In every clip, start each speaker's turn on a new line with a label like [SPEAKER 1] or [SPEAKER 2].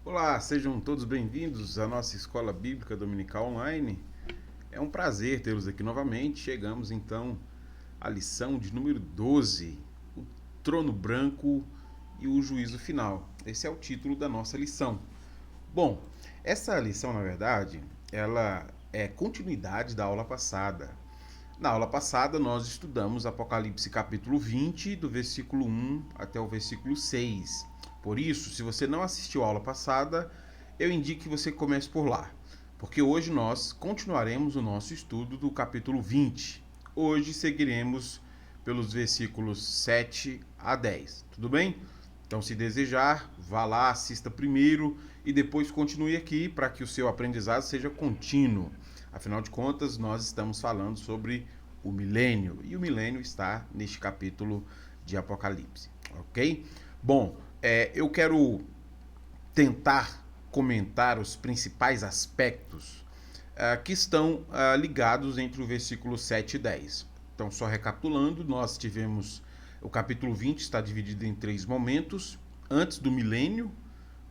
[SPEAKER 1] Olá, sejam todos bem-vindos à nossa Escola Bíblica Dominical Online. É um prazer tê-los aqui novamente. Chegamos então à lição de número 12, o trono branco e o juízo final. Esse é o título da nossa lição. Bom, essa lição, na verdade, ela é continuidade da aula passada. Na aula passada, nós estudamos Apocalipse capítulo 20, do versículo 1 até o versículo 6. Por isso, se você não assistiu a aula passada, eu indico que você comece por lá, porque hoje nós continuaremos o nosso estudo do capítulo 20. Hoje seguiremos pelos versículos 7 a 10. Tudo bem? Então, se desejar, vá lá, assista primeiro e depois continue aqui para que o seu aprendizado seja contínuo. Afinal de contas, nós estamos falando sobre o milênio e o milênio está neste capítulo de Apocalipse, ok? Bom, eu quero tentar comentar os principais aspectos que estão ligados entre o versículo 7 e 10. Então, só recapitulando, nós tivemos o capítulo 20 está dividido em três momentos: antes do milênio,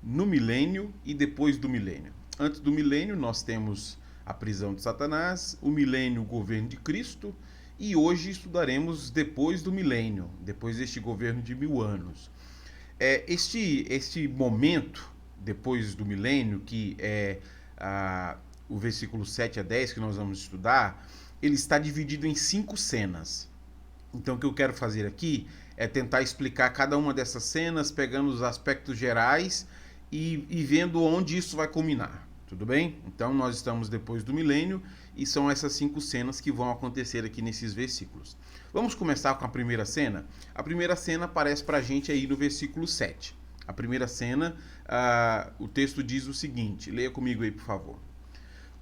[SPEAKER 1] no milênio e depois do milênio. Antes do milênio, nós temos a prisão de Satanás, o milênio, o governo de Cristo, e hoje estudaremos depois do milênio, depois deste governo de 1000 anos. Este momento, depois do milênio, que é o versículo 7 a 10 que nós vamos estudar, ele está dividido em 5 cenas. Então, o que eu quero fazer aqui é tentar explicar cada uma dessas cenas, pegando os aspectos gerais e vendo onde isso vai culminar. Tudo bem? Então, nós estamos depois do milênio e são essas 5 cenas que vão acontecer aqui nesses versículos. Vamos começar com a primeira cena? A primeira cena aparece para a gente aí no versículo 7. A primeira cena, o texto diz o seguinte, leia comigo aí, por favor.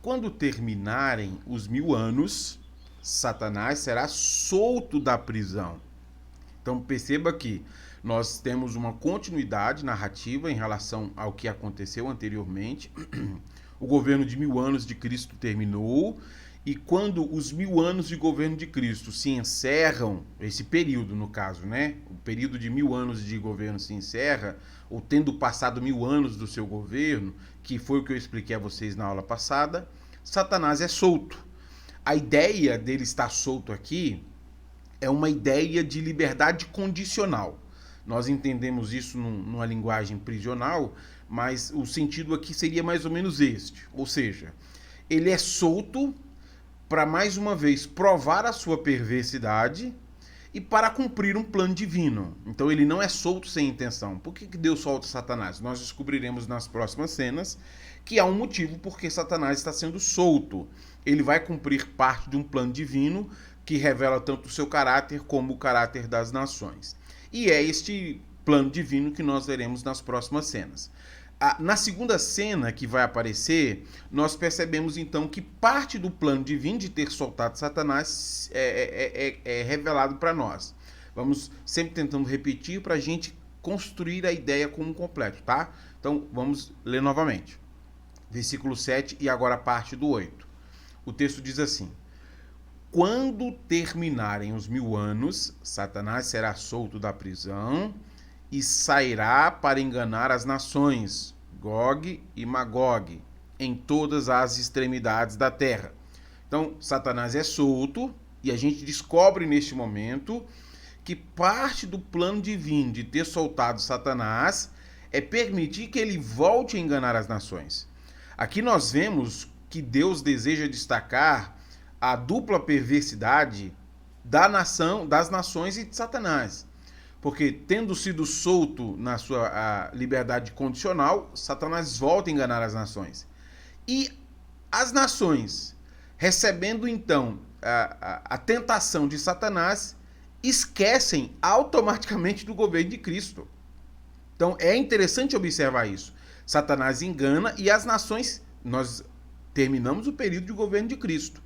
[SPEAKER 1] Quando terminarem os 1000 anos, Satanás será solto da prisão. Então perceba que nós temos uma continuidade narrativa em relação ao que aconteceu anteriormente. O governo de 1000 anos de Cristo terminou, e quando os 1000 anos de governo de Cristo se encerram, esse período no caso, né? O período de 1000 anos de governo se encerra, ou tendo passado 1000 anos do seu governo, que foi o que eu expliquei a vocês na aula passada, Satanás é solto. A ideia dele estar solto aqui é uma ideia de liberdade condicional. Nós entendemos isso numa linguagem prisional, mas o sentido aqui seria mais ou menos este. Ou seja, ele é solto para mais uma vez provar a sua perversidade e para cumprir um plano divino. Então ele não é solto sem intenção. Por que Deus solta Satanás? Nós descobriremos nas próximas cenas que há um motivo porque Satanás está sendo solto. Ele vai cumprir parte de um plano divino que revela tanto o seu caráter como o caráter das nações. E é este plano divino que nós veremos nas próximas cenas. Na segunda cena que vai aparecer, nós percebemos então que parte do plano divino de ter soltado Satanás é revelado para nós. Vamos sempre tentando repetir para a gente construir a ideia como um completo, tá? Então vamos ler novamente. Versículo 7 e agora a parte do 8. O texto diz assim: quando terminarem os 1000 anos, Satanás será solto da prisão e sairá para enganar as nações, Gog e Magog, em todas as extremidades da terra. Então, Satanás é solto e a gente descobre neste momento que parte do plano divino de ter soltado Satanás é permitir que ele volte a enganar as nações. Aqui nós vemos que Deus deseja destacar a dupla perversidade das nações e de Satanás. Porque, tendo sido solto na sua liberdade condicional, Satanás volta a enganar as nações. E as nações, recebendo então a tentação de Satanás, esquecem automaticamente do governo de Cristo. Então é interessante observar isso. Satanás engana e as nações, nós terminamos o período de governo de Cristo.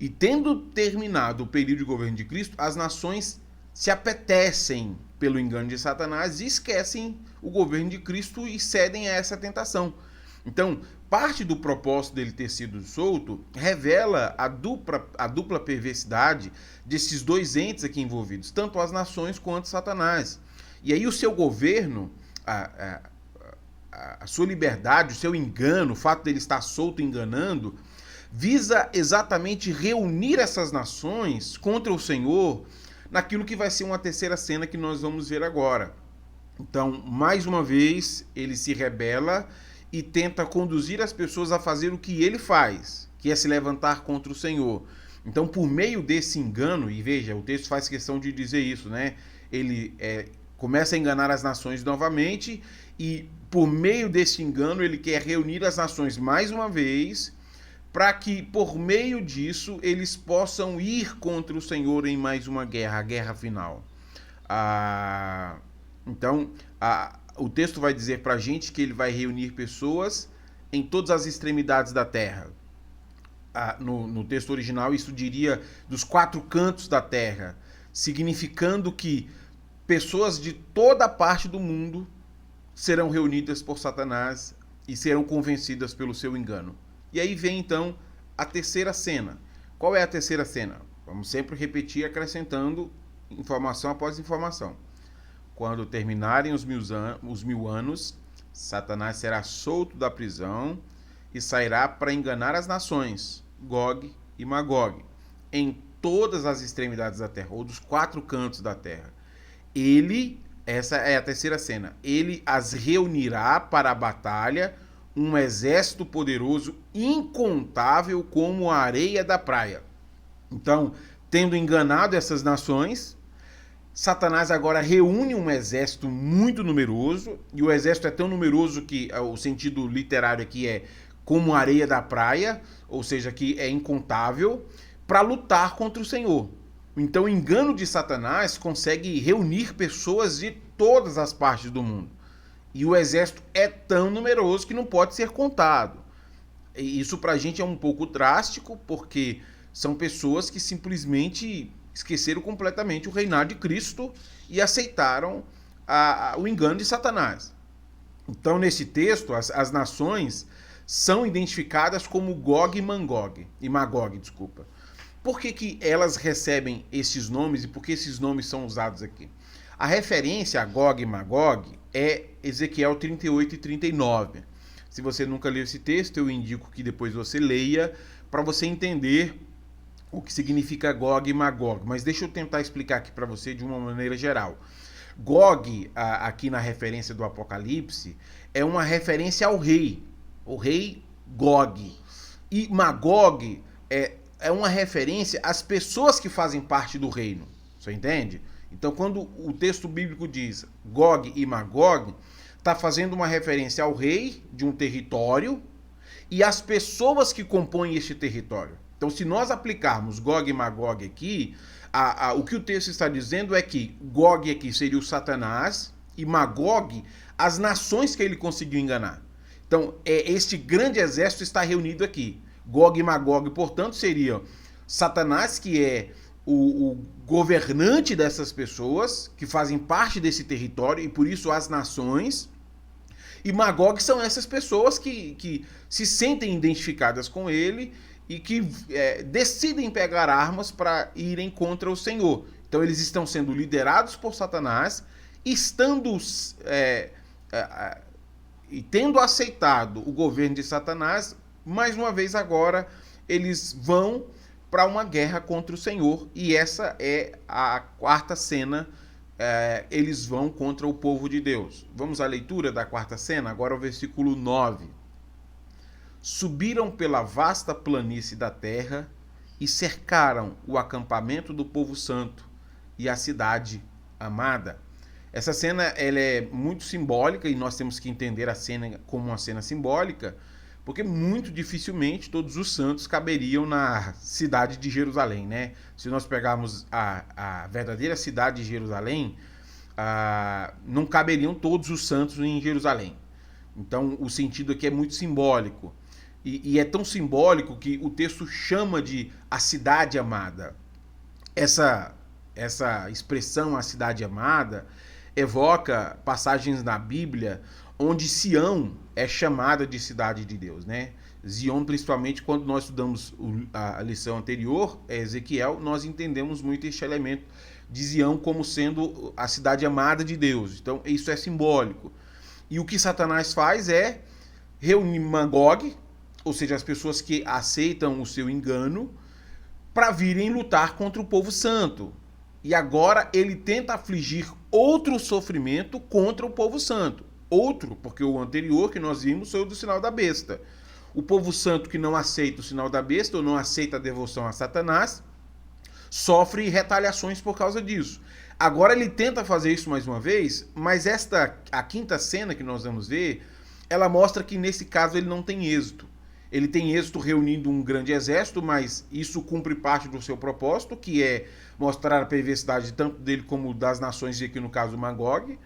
[SPEAKER 1] E tendo terminado o período de governo de Cristo, as nações se apetecem pelo engano de Satanás e esquecem o governo de Cristo e cedem a essa tentação. Então, parte do propósito dele ter sido solto revela a dupla perversidade desses dois entes aqui envolvidos, tanto as nações quanto Satanás. E aí o seu governo, a sua liberdade, o seu engano, o fato dele estar solto enganando, visa exatamente reunir essas nações contra o Senhor naquilo que vai ser uma terceira cena que nós vamos ver agora. Então, mais uma vez, ele se rebela e tenta conduzir as pessoas a fazer o que ele faz, que é se levantar contra o Senhor. Então, por meio desse engano, e veja, o texto faz questão de dizer isso, né? Ele começa a enganar as nações novamente e, por meio desse engano, ele quer reunir as nações mais uma vez para que, por meio disso, eles possam ir contra o Senhor em mais uma guerra, a guerra final. Então, o texto vai dizer para a gente que ele vai reunir pessoas em todas as extremidades da terra. No texto original, isso diria dos 4 cantos da terra, significando que pessoas de toda parte do mundo serão reunidas por Satanás e serão convencidas pelo seu engano. E aí vem, então, a terceira cena. Qual é a terceira cena? Vamos sempre repetir, acrescentando informação após informação. Quando terminarem os 1000 anos, Satanás será solto da prisão e sairá para enganar as nações, Gog e Magog, em todas as extremidades da terra, ou dos 4 cantos da terra. Essa é a terceira cena, ele as reunirá para a batalha, um exército poderoso, incontável como a areia da praia. Então, tendo enganado essas nações, Satanás agora reúne um exército muito numeroso, e o exército é tão numeroso que o sentido literário aqui é como a areia da praia, ou seja, que é incontável, para lutar contra o Senhor. Então, o engano de Satanás consegue reunir pessoas de todas as partes do mundo. E o exército é tão numeroso que não pode ser contado. E isso para a gente é um pouco drástico, porque são pessoas que simplesmente esqueceram completamente o reinado de Cristo e aceitaram o engano de Satanás. Então, nesse texto, as nações são identificadas como Gog e Magog. Por que elas recebem esses nomes e por que esses nomes são usados aqui? A referência a Gog e Magog é Ezequiel 38 e 39. Se você nunca leu esse texto, eu indico que depois você leia para você entender o que significa Gog e Magog. Mas deixa eu tentar explicar aqui para você de uma maneira geral. Gog, aqui na referência do Apocalipse, é uma referência ao rei, o rei Gog. E Magog é uma referência às pessoas que fazem parte do reino. Você entende? Então, quando o texto bíblico diz Gog e Magog, está fazendo uma referência ao rei de um território e às pessoas que compõem este território. Então, se nós aplicarmos Gog e Magog aqui, o que o texto está dizendo é que Gog aqui seria o Satanás e Magog as nações que ele conseguiu enganar. Então, este grande exército está reunido aqui. Gog e Magog, portanto, seria Satanás, que é o governante dessas pessoas, que fazem parte desse território, e por isso as nações. E Magog são essas pessoas que se sentem identificadas com ele e que decidem pegar armas para irem contra o Senhor. Então eles estão sendo liderados por Satanás, e tendo aceitado o governo de Satanás, mais uma vez agora eles vão para uma guerra contra o Senhor, e essa é a quarta cena. Eles vão contra o povo de Deus. Vamos à leitura da quarta cena, agora o versículo 9. Subiram pela vasta planície da terra e cercaram o acampamento do povo santo e a cidade amada. Essa cena ela é muito simbólica e nós temos que entender a cena como uma cena simbólica, porque muito dificilmente todos os santos caberiam na cidade de Jerusalém, né? Se nós pegarmos a verdadeira cidade de Jerusalém, não caberiam todos os santos em Jerusalém. Então, o sentido aqui é muito simbólico. E é tão simbólico que o texto chama de a cidade amada. Essa expressão, a cidade amada, evoca passagens na Bíblia onde Sião é chamada de cidade de Deus, né? Zion, principalmente quando nós estudamos a lição anterior, Ezequiel, nós entendemos muito este elemento de Zion como sendo a cidade amada de Deus. Então, isso é simbólico. E o que Satanás faz é reunir Magog, ou seja, as pessoas que aceitam o seu engano, para virem lutar contra o povo santo. E agora ele tenta afligir outro sofrimento contra o povo santo. Outro, porque o anterior que nós vimos foi o do sinal da besta. O povo santo que não aceita o sinal da besta ou não aceita a devoção a Satanás, sofre retaliações por causa disso. Agora ele tenta fazer isso mais uma vez, mas a quinta cena que nós vamos ver, ela mostra que nesse caso ele não tem êxito. Ele tem êxito reunindo um grande exército, mas isso cumpre parte do seu propósito, que é mostrar a perversidade tanto dele como das nações, e aqui no caso Magog.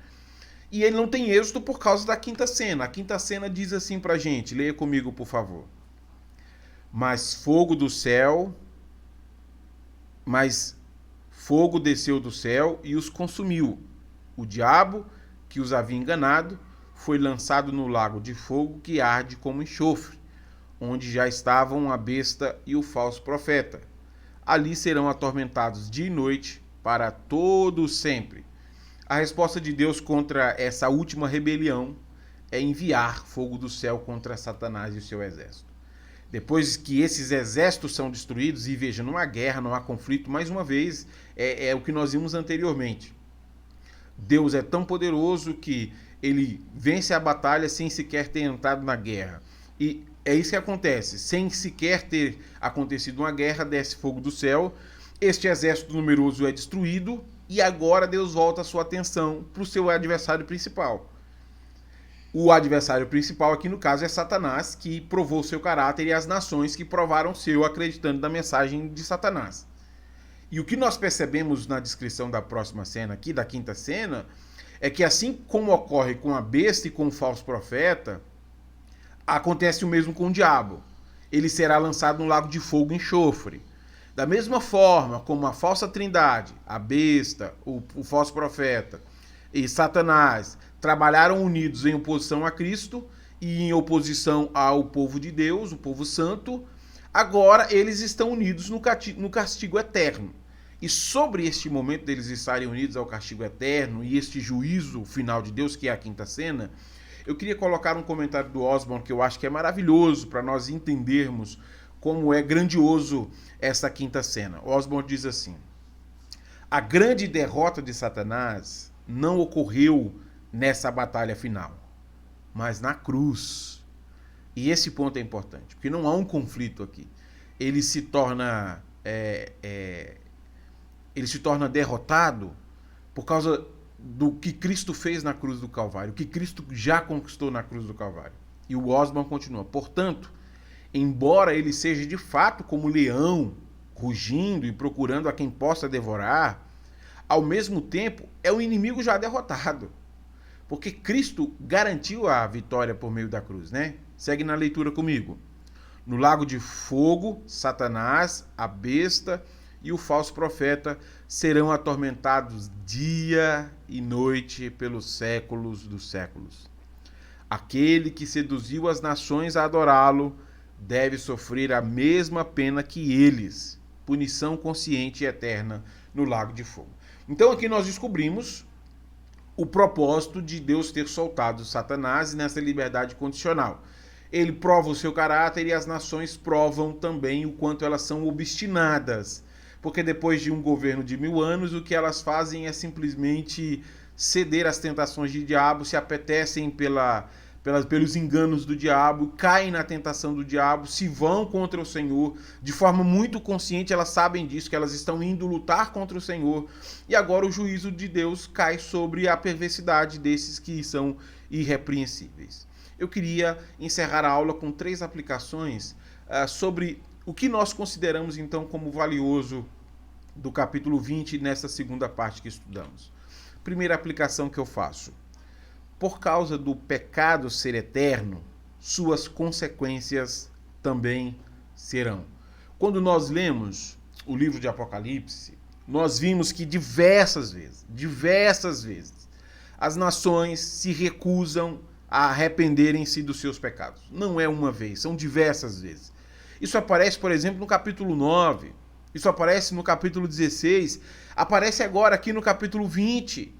[SPEAKER 1] E ele não tem êxito por causa da quinta cena. A quinta cena diz assim pra gente, leia comigo, por favor. Mas fogo desceu do céu e os consumiu. O diabo, que os havia enganado, foi lançado no lago de fogo que arde como enxofre, onde já estavam a besta e o falso profeta. Ali serão atormentados dia e noite para todo sempre. A resposta de Deus contra essa última rebelião é enviar fogo do céu contra Satanás e o seu exército. Depois que esses exércitos são destruídos, e veja, não há guerra, não há conflito, mais uma vez, é o que nós vimos anteriormente. Deus é tão poderoso que ele vence a batalha sem sequer ter entrado na guerra. E é isso que acontece, sem sequer ter acontecido uma guerra, desce fogo do céu, este exército numeroso é destruído, e agora Deus volta a sua atenção para o seu adversário principal. O adversário principal aqui no caso é Satanás, que provou seu caráter, e as nações que provaram seu, acreditando na mensagem de Satanás. E o que nós percebemos na descrição da próxima cena aqui, da quinta cena, é que assim como ocorre com a besta e com o falso profeta, acontece o mesmo com o diabo. Ele será lançado no lago de fogo e enxofre. Da mesma forma como a falsa trindade, a besta, o falso profeta e Satanás trabalharam unidos em oposição a Cristo e em oposição ao povo de Deus, o povo santo, agora eles estão unidos no castigo eterno. E sobre este momento deles estarem unidos ao castigo eterno e este juízo final de Deus, que é a quinta cena, eu queria colocar um comentário do Osborne que eu acho que é maravilhoso para nós entendermos como é grandioso essa quinta cena. Osborne diz assim: a grande derrota de Satanás não ocorreu nessa batalha final, mas na cruz. E esse ponto é importante, porque não há um conflito aqui. Ele se torna derrotado por causa do que Cristo fez na cruz do Calvário, o que Cristo já conquistou na cruz do Calvário. E o Osborne continua: portanto, embora ele seja de fato como leão, rugindo e procurando a quem possa devorar, ao mesmo tempo é um inimigo já derrotado. Porque Cristo garantiu a vitória por meio da cruz, né? Segue na leitura comigo. No lago de fogo, Satanás, a besta e o falso profeta serão atormentados dia e noite pelos séculos dos séculos. Aquele que seduziu as nações a adorá-lo deve sofrer a mesma pena que eles, punição consciente e eterna no lago de fogo. Então aqui nós descobrimos o propósito de Deus ter soltado Satanás nessa liberdade condicional. Ele prova o seu caráter e as nações provam também o quanto elas são obstinadas. Porque depois de um governo de 1000 anos, o que elas fazem é simplesmente ceder às tentações de diabo, se apetecem pelos enganos do diabo, caem na tentação do diabo, se vão contra o Senhor, de forma muito consciente, elas sabem disso, que elas estão indo lutar contra o Senhor, e agora o juízo de Deus cai sobre a perversidade desses que são irrepreensíveis. Eu queria encerrar a aula com 3 aplicações sobre o que nós consideramos então como valioso do capítulo 20 nessa segunda parte que estudamos. Primeira aplicação que eu faço: por causa do pecado ser eterno, suas consequências também serão. Quando nós lemos o livro de Apocalipse, nós vimos que diversas vezes, as nações se recusam a arrependerem-se dos seus pecados. Não é uma vez, são diversas vezes. Isso aparece, por exemplo, no capítulo 9, isso aparece no capítulo 16, aparece agora aqui no capítulo 20.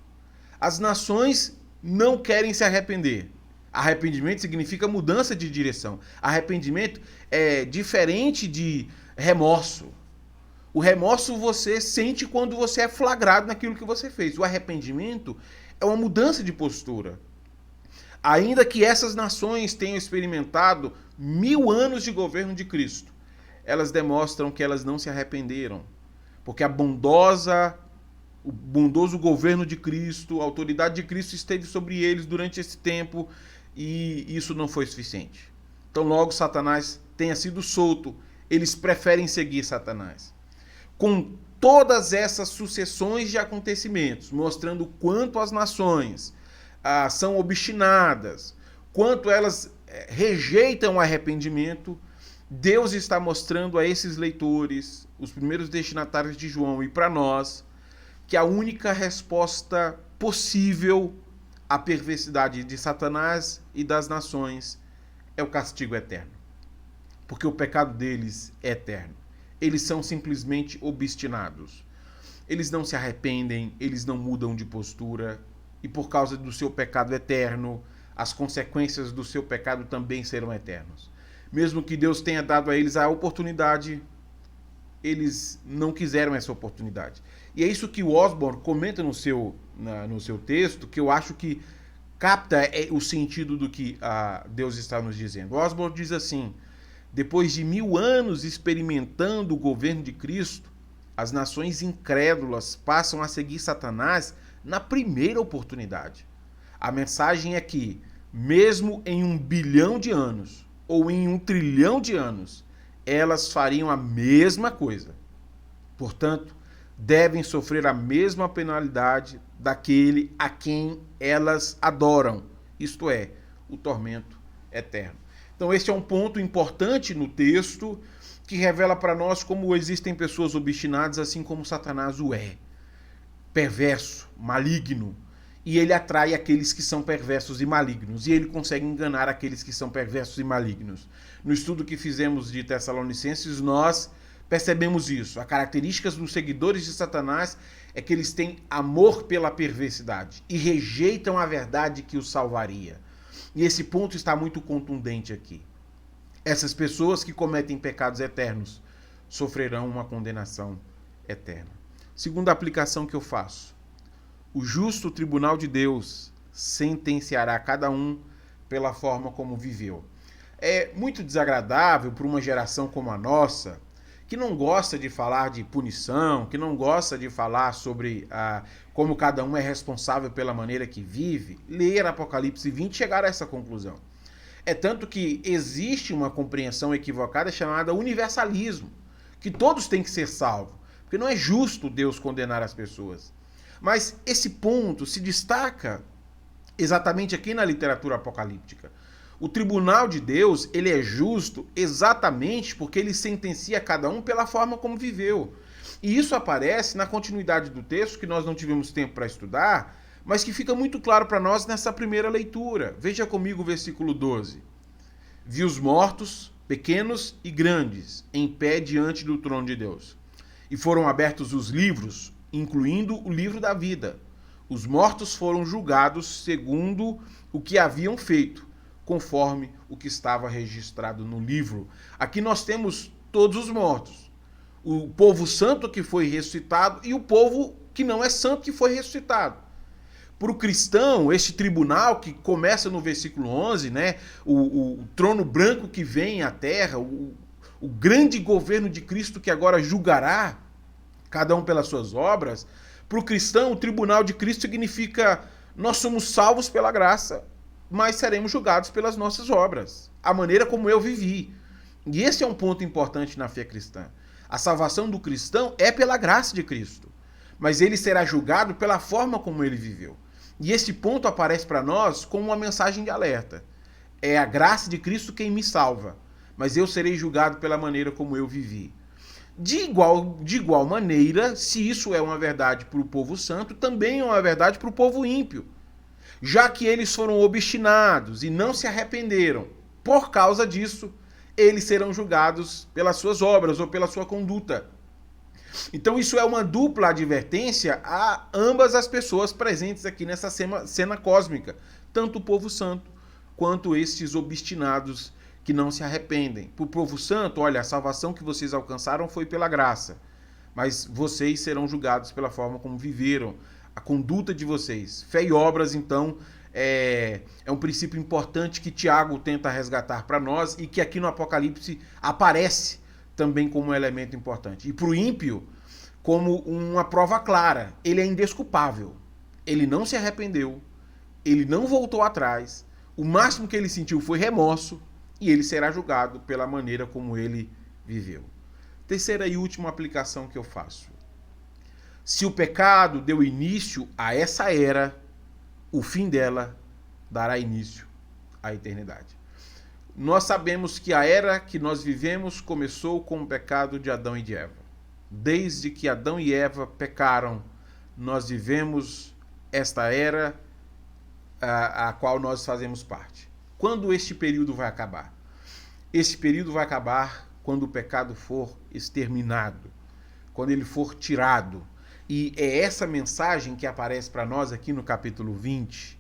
[SPEAKER 1] As nações não querem se arrepender. Arrependimento significa mudança de direção. Arrependimento é diferente de remorso. O remorso você sente quando você é flagrado naquilo que você fez. O arrependimento é uma mudança de postura. Ainda que essas nações tenham experimentado 1000 anos de governo de Cristo, elas demonstram que elas não se arrependeram. Porque o bondoso governo de Cristo, a autoridade de Cristo esteve sobre eles durante esse tempo e isso não foi suficiente. Então logo Satanás tenha sido solto, eles preferem seguir Satanás. Com todas essas sucessões de acontecimentos, mostrando quanto as nações são obstinadas, quanto elas rejeitam o arrependimento, Deus está mostrando a esses leitores, os primeiros destinatários de João e para nós, que a única resposta possível à perversidade de Satanás e das nações é o castigo eterno. Porque o pecado deles é eterno. Eles são simplesmente obstinados. Eles não se arrependem, eles não mudam de postura, e por causa do seu pecado eterno, as consequências do seu pecado também serão eternos. Mesmo que Deus tenha dado a eles a oportunidade, eles não quiseram essa oportunidade. E é isso que o Osborne comenta no seu texto, que eu acho que capta o sentido do que Deus está nos dizendo. O Osborne diz assim: depois de 1000 anos experimentando o governo de Cristo, as nações incrédulas passam a seguir Satanás na primeira oportunidade. A mensagem é que, mesmo em 1 bilhão de anos, ou em 1 trilhão de anos, elas fariam a mesma coisa. Portanto, devem sofrer a mesma penalidade daquele a quem elas adoram, isto é, o tormento eterno. Então, este é um ponto importante no texto que revela para nós como existem pessoas obstinadas, assim como Satanás o é. Perverso, maligno. E ele atrai aqueles que são perversos e malignos. E ele consegue enganar aqueles que são perversos e malignos. No estudo que fizemos de Tessalonicenses, nós percebemos isso. As características dos seguidores de Satanás é que eles têm amor pela perversidade e rejeitam a verdade que os salvaria. E esse ponto está muito contundente aqui. Essas pessoas que cometem pecados eternos sofrerão uma condenação eterna. Segunda aplicação que eu faço: o justo tribunal de Deus sentenciará cada um pela forma como viveu. É muito desagradável para uma geração como a nossa, que não gosta de falar de punição, que não gosta de falar sobre como cada um é responsável pela maneira que vive, ler Apocalipse 20 e chegar a essa conclusão. É tanto que existe uma compreensão equivocada chamada universalismo, que todos têm que ser salvos, porque não é justo Deus condenar as pessoas. Mas esse ponto se destaca exatamente aqui na literatura apocalíptica. O tribunal de Deus, ele é justo exatamente porque ele sentencia cada um pela forma como viveu. E isso aparece na continuidade do texto, que nós não tivemos tempo para estudar, mas que fica muito claro para nós nessa primeira leitura. Veja comigo o versículo 12. Vi os mortos, pequenos e grandes, em pé diante do trono de Deus. E foram abertos os livros, incluindo o livro da vida. Os mortos foram julgados segundo o que haviam feito, conforme o que estava registrado no livro. Aqui nós temos todos os mortos. O povo santo que foi ressuscitado e o povo que não é santo que foi ressuscitado. Para o cristão, este tribunal que começa no versículo 11, né, o trono branco que vem à terra, o grande governo de Cristo que agora julgará cada um pelas suas obras, para o cristão, o tribunal de Cristo significa nós somos salvos pela graça, mas seremos julgados pelas nossas obras, a maneira como eu vivi. E esse é um ponto importante na fé cristã. A salvação do cristão é pela graça de Cristo, mas ele será julgado pela forma como ele viveu. E esse ponto aparece para nós como uma mensagem de alerta. É a graça de Cristo quem me salva, mas eu serei julgado pela maneira como eu vivi. De igual maneira, se isso é uma verdade para o povo santo, também é uma verdade para o povo ímpio. Já que eles foram obstinados e não se arrependeram, por causa disso, eles serão julgados pelas suas obras ou pela sua conduta. Então isso é uma dupla advertência a ambas as pessoas presentes aqui nessa cena cósmica, tanto o povo santo quanto estes obstinados que não se arrependem. Para o povo santo, olha, a salvação que vocês alcançaram foi pela graça, mas vocês serão julgados pela forma como viveram, a conduta de vocês. Fé e obras, então, é um princípio importante que Tiago tenta resgatar para nós e que aqui no Apocalipse aparece também como um elemento importante. E para o ímpio, como uma prova clara, ele é indesculpável. Ele não se arrependeu, ele não voltou atrás, o máximo que ele sentiu foi remorso e ele será julgado pela maneira como ele viveu. Terceira e última aplicação que eu faço. Se o pecado deu início a essa era, o fim dela dará início à eternidade. Nós sabemos que a era que nós vivemos começou com o pecado de Adão e de Eva. Desde que Adão e Eva pecaram, nós vivemos esta era a qual nós fazemos parte. Quando este período vai acabar? Este período vai acabar quando o pecado for exterminado, quando ele for tirado. E é essa mensagem que aparece para nós aqui no capítulo 20.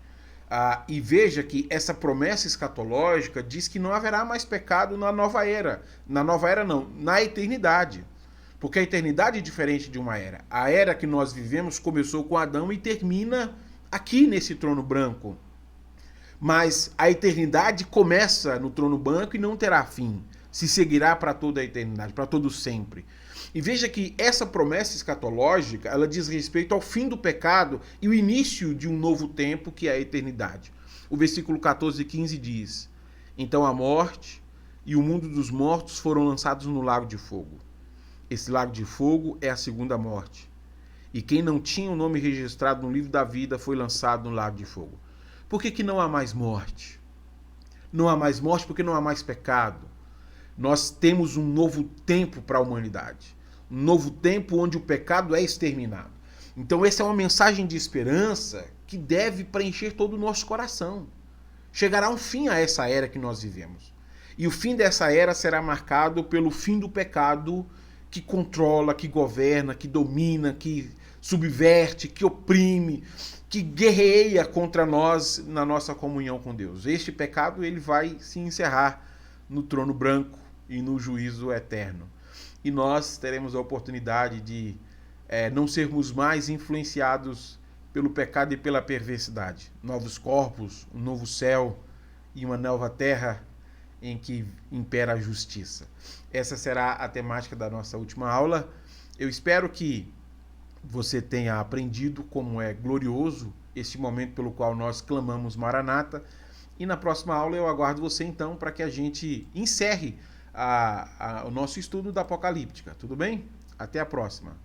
[SPEAKER 1] E veja que essa promessa escatológica diz que não haverá mais pecado na nova era. Na nova era não, na eternidade. Porque a eternidade é diferente de uma era. A era que nós vivemos começou com Adão e termina aqui nesse trono branco. Mas a eternidade começa no trono branco e não terá fim. Se seguirá para toda a eternidade, para todo sempre. E veja que essa promessa escatológica, ela diz respeito ao fim do pecado e o início de um novo tempo, que é a eternidade. O versículo 14 e 15 diz: Então a morte e o mundo dos mortos foram lançados no lago de fogo. Esse lago de fogo é a segunda morte. E quem não tinha o nome registrado no livro da vida foi lançado no lago de fogo. Por que não há mais morte? Não há mais morte porque não há mais pecado. Nós temos um novo tempo para a humanidade. Um novo tempo onde o pecado é exterminado. Então essa é uma mensagem de esperança que deve preencher todo o nosso coração. Chegará um fim a essa era que nós vivemos. E o fim dessa era será marcado pelo fim do pecado que controla, que governa, que domina, que subverte, que oprime, que guerreia contra nós na nossa comunhão com Deus. Este pecado ele vai se encerrar no trono branco e no juízo eterno. E nós teremos a oportunidade de não sermos mais influenciados pelo pecado e pela perversidade. Novos corpos, um novo céu e uma nova terra em que impera a justiça. Essa será a temática da nossa última aula. Eu espero que você tenha aprendido como é glorioso este momento pelo qual nós clamamos Maranata. E na próxima aula eu aguardo você então para que a gente encerre o nosso estudo da Apocalíptica. Tudo bem? Até a próxima.